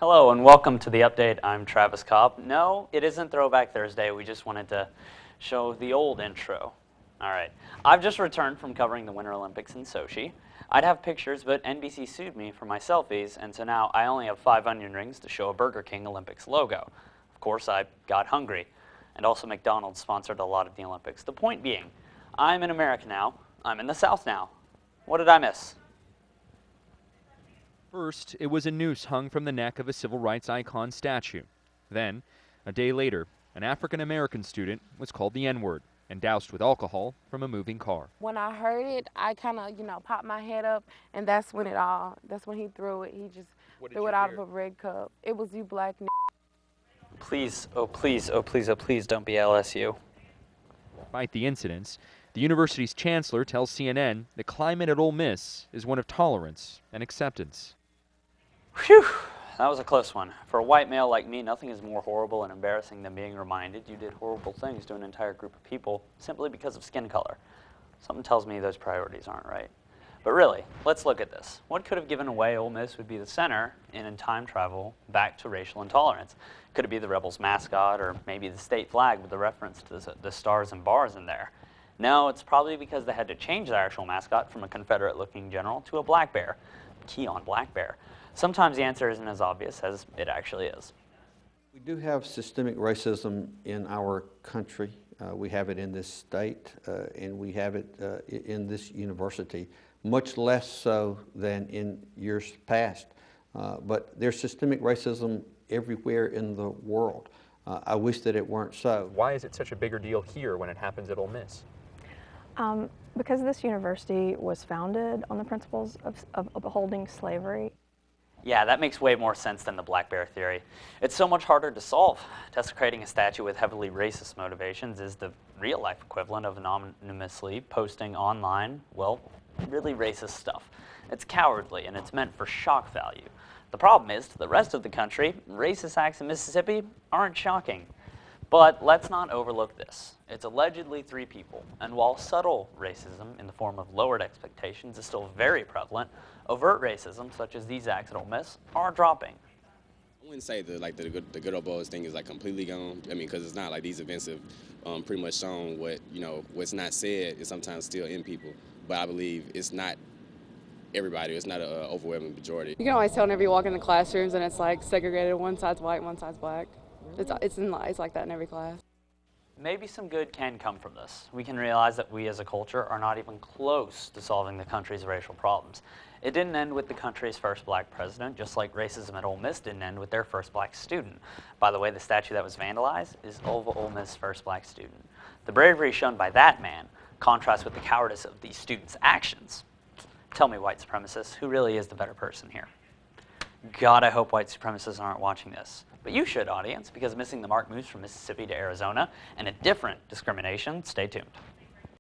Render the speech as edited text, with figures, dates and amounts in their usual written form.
Hello and welcome to the update. I'm Travis Cobb. No, it isn't Throwback Thursday. We just wanted to show the old intro. All right. I've just returned from covering the Winter Olympics in Sochi. I'd have pictures, but NBC sued me for my selfies, and so now I only have 5 onion rings to show a Burger King Olympics logo. Of course, I got hungry, and also McDonald's sponsored a lot of the Olympics. The point being, I'm in America now. I'm in the South now. What did I miss? First, it was a noose hung from the neck of a civil rights icon statue. Then, a day later, an African-American student was called the N-word and doused with alcohol from a moving car. When I heard it, I kind of, popped my head up, and that's when he threw it. He just threw it out of a red cup. It was "You black n***." Please, oh please, oh please, oh please don't be LSU. Despite the incidents, the university's chancellor tells CNN the climate at Ole Miss is one of tolerance and acceptance. Phew, that was a close one. For a white male like me, nothing is more horrible and embarrassing than being reminded you did horrible things to an entire group of people simply because of skin color. Something tells me those priorities aren't right. But really, let's look at this. What could have given away Ole Miss would be the center in time travel back to racial intolerance. Could it be the Rebels mascot, or maybe the state flag with the reference to the stars and bars in there? No, it's probably because they had to change their actual mascot from a Confederate-looking general to a black bear. Key on black bear. Sometimes the answer isn't as obvious as it actually is. We do have systemic racism in our country. We have it in this state, and we have it in this university, much less so than in years past. But there's systemic racism everywhere in the world. I wish that it weren't so. Why is it such a bigger deal here when it happens at Ole Miss? Because this university was founded on the principles of upholding slavery. Yeah, that makes way more sense than the black bear theory. It's so much harder to solve. Desecrating a statue with heavily racist motivations is the real-life equivalent of anonymously posting online, well, really racist stuff. It's cowardly, and it's meant for shock value. The problem is, to the rest of the country, racist acts in Mississippi aren't shocking. But let's not overlook this. It's allegedly 3 people, and while subtle racism in the form of lowered expectations is still very prevalent, overt racism, such as these acts at Ole Miss, are dropping. I wouldn't say the good old boys thing is completely gone. I mean, because it's not like these events have pretty much shown what's not said is sometimes still in people. But I believe it's not everybody. It's not an overwhelming majority. You can always tell whenever you walk in the classrooms and it's like segregated. One side's white, one side's black. It's like that in every class. Maybe some good can come from this. We can realize that we as a culture are not even close to solving the country's racial problems. It didn't end with the country's first black president, just like racism at Ole Miss didn't end with their first black student. By the way, the statue that was vandalized is of Ole Miss' first black student. The bravery shown by that man contrasts with the cowardice of these students' actions. Tell me, white supremacists, who really is the better person here? God, I hope white supremacists aren't watching this. But you should, audience, because missing the mark moves from Mississippi to Arizona, and a different discrimination. Stay tuned.